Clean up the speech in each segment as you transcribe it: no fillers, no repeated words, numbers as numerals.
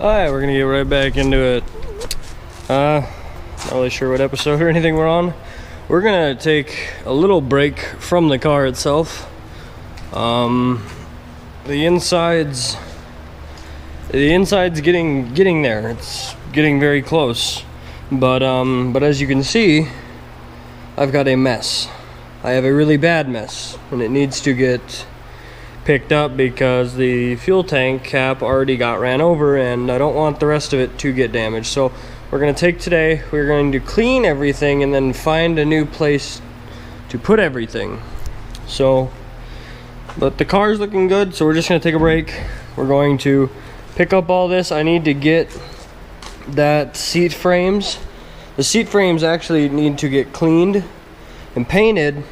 Alright, we're gonna get right back into it. Not really sure what episode or anything we're on. We're gonna take a little break from the car itself. The inside's getting there. It's getting very close. But as you can see, I've got a mess. I have a really bad mess, and it needs to get picked up because the fuel tank cap already got ran over, and I don't want the rest of it to get damaged. So we're going to take today, we're going to clean everything and then find a new place to put everything. So, but the car's looking good, so we're just going to take a break. We're going to pick up all this. I need to get that seat frames. The seat frames actually need to get cleaned and painted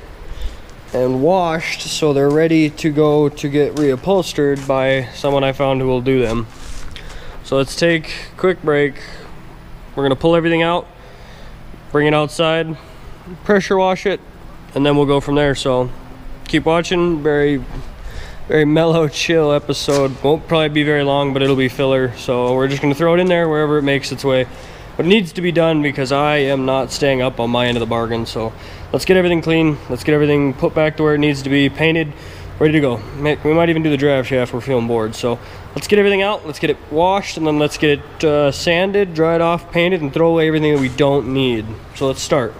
and washed so they're ready to go to get reupholstered by someone I found who will do them. So let's take a quick break. We're gonna pull everything out, bring it outside, pressure wash it, and then we'll go from there. So keep watching. Very mellow, chill episode. Won't probably be very long, but it'll be filler. So we're just gonna throw it in there wherever it makes its way. But it needs to be done because I am not staying up on my end of the bargain. So let's get everything clean. Let's get everything put back to where it needs to be, painted, ready to go. We might even do the drive shaft. We're feeling bored. So let's get everything out. Let's get it washed, and then let's get it sanded, dried off, painted, and throw away everything that we don't need. So let's start.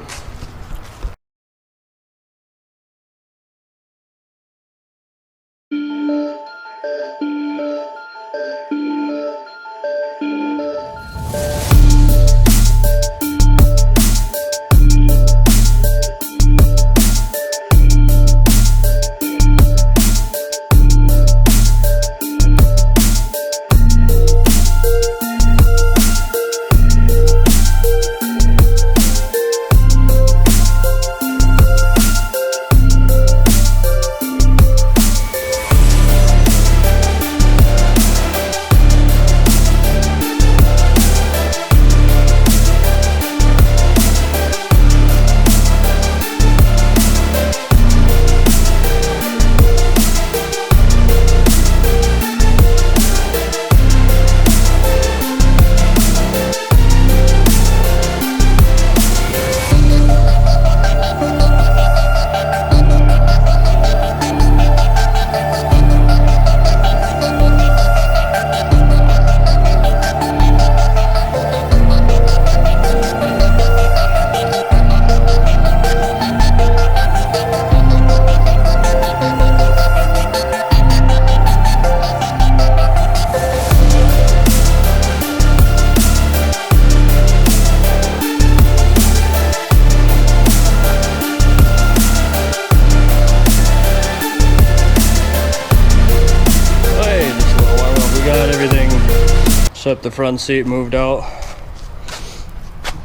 Except the front seat moved out.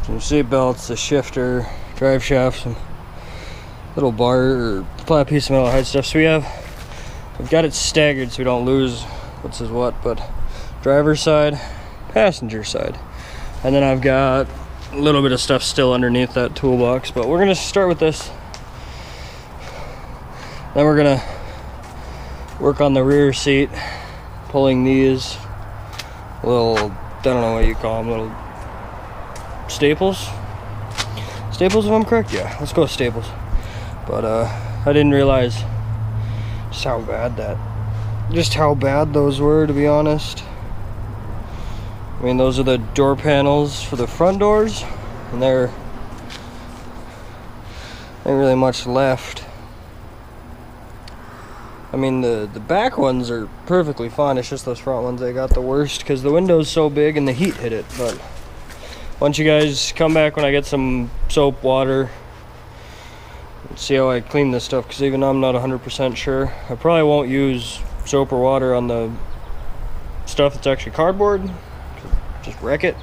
Some seat belts, a shifter, drive shaft, some little bar or flat piece of metal height stuff. So we've got it staggered so we don't lose what's his what, but driver's side, passenger side. And then I've got a little bit of stuff still underneath that toolbox, but we're gonna start with this. Then we're gonna work on the rear seat, pulling these little, I don't know what you call them, little staples if I'm correct. Yeah, let's go with staples. But I didn't realize just how bad those were, to be honest. I mean, those are the door panels for the front doors, and there ain't really much left. I mean, the back ones are perfectly fine. It's just those front ones that got the worst because the window's so big and the heat hit it. But once you guys come back when I get some soap, water, see how I clean this stuff, because even I'm not 100% sure. I probably won't use soap or water on the stuff that's actually cardboard. Just wreck it.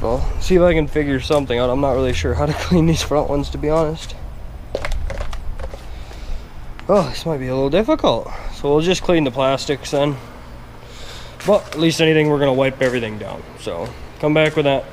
Well, see if I can figure something out. I'm not really sure how to clean these front ones, to be honest. Oh, this might be a little difficult. So we'll just clean the plastics then. But at least anything, we're gonna wipe everything down. So come back with that.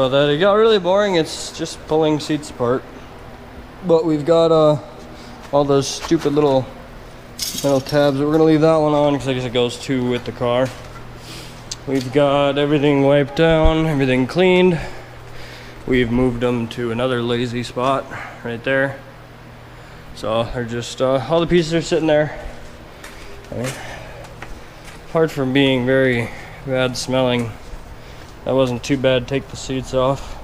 about that. It got really boring. It's just pulling seats apart. But we've got all those stupid little metal tabs. We're gonna leave that one on because I guess it goes too with the car. We've got everything wiped down, everything cleaned. We've moved them to another lazy spot right there. So they're just, all the pieces are sitting there. Apart from being very bad smelling, that wasn't too bad. Take the seats off.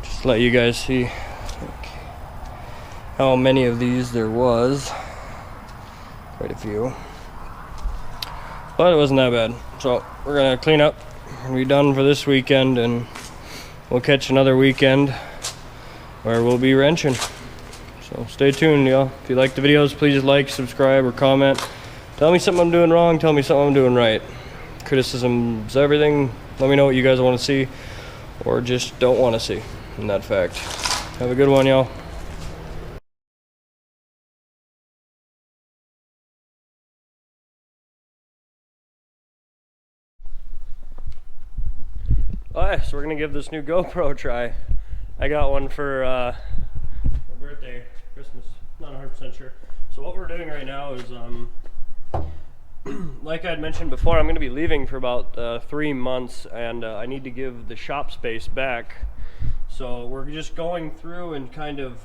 Just let you guys see how many of these there was. Quite a few. But it wasn't that bad. So we're gonna clean up and be done for this weekend, and we'll catch another weekend where we'll be wrenching. So stay tuned, y'all. If you like the videos, please like, subscribe, or comment. Tell me something I'm doing wrong, tell me something I'm doing right. Criticism's everything. Let me know what you guys want to see or just don't want to see in that fact. Have a good one, y'all. Alright, so we're gonna give this new GoPro a try. I got one for my birthday, Christmas, not 100% sure. So what we're doing right now is, like I had mentioned before, I'm gonna be leaving for about 3 months, and I need to give the shop space back. So we're just going through and kind of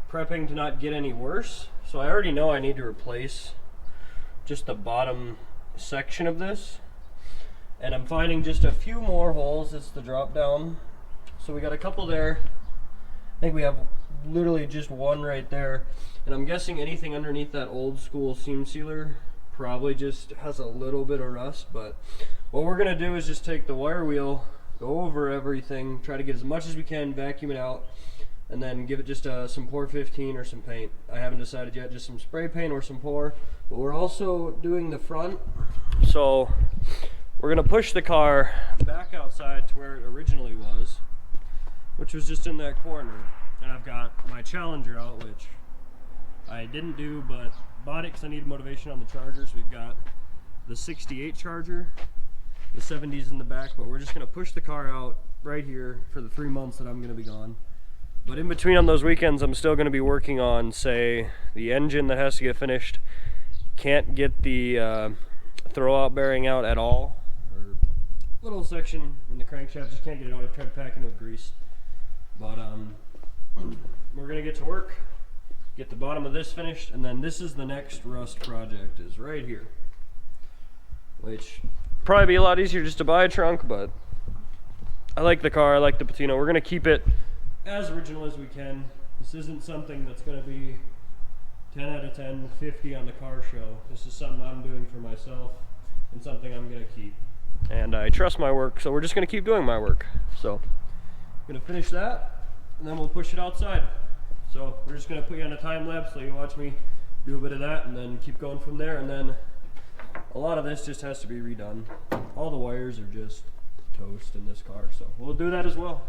prepping to not get any worse. So I already know I need to replace just the bottom section of this. And I'm finding just a few more holes. It's the drop down. So we got a couple there. I think we have literally just one right there. And I'm guessing anything underneath that old school seam sealer probably just has a little bit of rust. But what we're gonna do is just take the wire wheel, go over everything, try to get as much as we can, vacuum it out, and then give it just some Pour 15 or some paint. I haven't decided yet, just some spray paint or some Pour. But we're also doing the front. So we're gonna push the car back outside to where it originally was, which was just in that corner. And I've got my Challenger out, which I didn't do, but bought it because I needed motivation on the Chargers. We've got the 68 Charger, the 70s in the back, but we're just gonna push the car out right here for the 3 months that I'm gonna be gone. But in between on those weekends, I'm still gonna be working on, say, the engine that has to get finished. Can't get the throwout bearing out at all. Little section in the crankshaft, just can't get it out. I've tried packing it with grease, but we're gonna get to work, get the bottom of this finished, and then this is the next rust project, is right here, which probably be a lot easier just to buy a trunk, but I like the car, I like the patina. We're gonna keep it as original as we can. This isn't something that's gonna be 10 out of 10, 50 on the car show. This is something I'm doing for myself and something I'm gonna keep. And I trust my work, so we're just gonna keep doing my work. So I'm gonna finish that, and then we'll push it outside. So we're just gonna put you on a time lapse so you watch me do a bit of that, and then keep going from there. And then a lot of this just has to be redone. All the wires are just toast in this car, so we'll do that as well.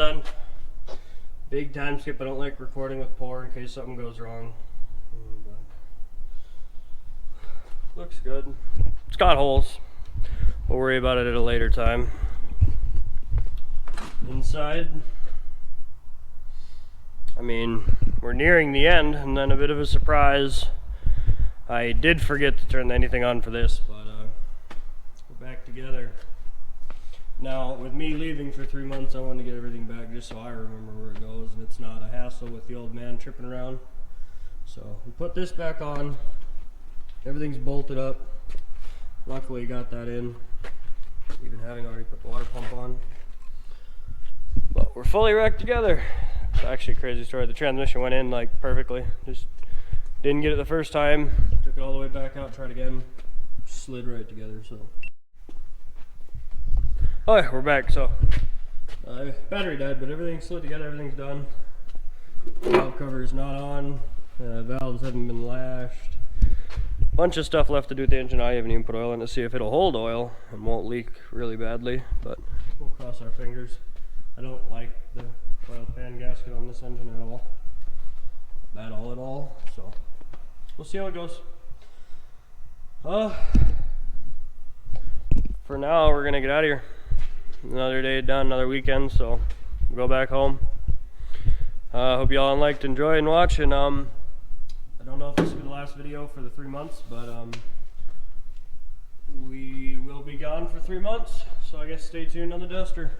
done. Big time skip. I don't like recording with pour in case something goes wrong. Looks good. It's got holes. We'll worry about it at a later time. Inside, I mean, we're nearing the end, and then a bit of a surprise. I did forget to turn anything on for this, but we're back together. Now, with me leaving for 3 months, I want to get everything back just so I remember where it goes, and it's not a hassle with the old man tripping around. So, we put this back on. Everything's bolted up. Luckily, got that in, even having already put the water pump on. But we're fully wrecked together. It's actually a crazy story. The transmission went in like perfectly. Just didn't get it the first time. Took it all the way back out, tried again. Slid right together, so. Oh yeah, we're back, so. Battery died, but everything's slid together, everything's done. Valve cover is not on. Valves haven't been lashed. Bunch of stuff left to do with the engine. I haven't even put oil in to see if it'll hold oil and won't leak really badly, but we'll cross our fingers. I don't like the oil pan gasket on this engine at all. At all, so we'll see how it goes. For now, we're gonna get out of here. Another day done, another weekend, so we'll go back home. Hope y'all liked, enjoy, and watch, and I don't know if this will be the last video for the 3 months, but we will be gone for 3 months, so I guess stay tuned on the Duster.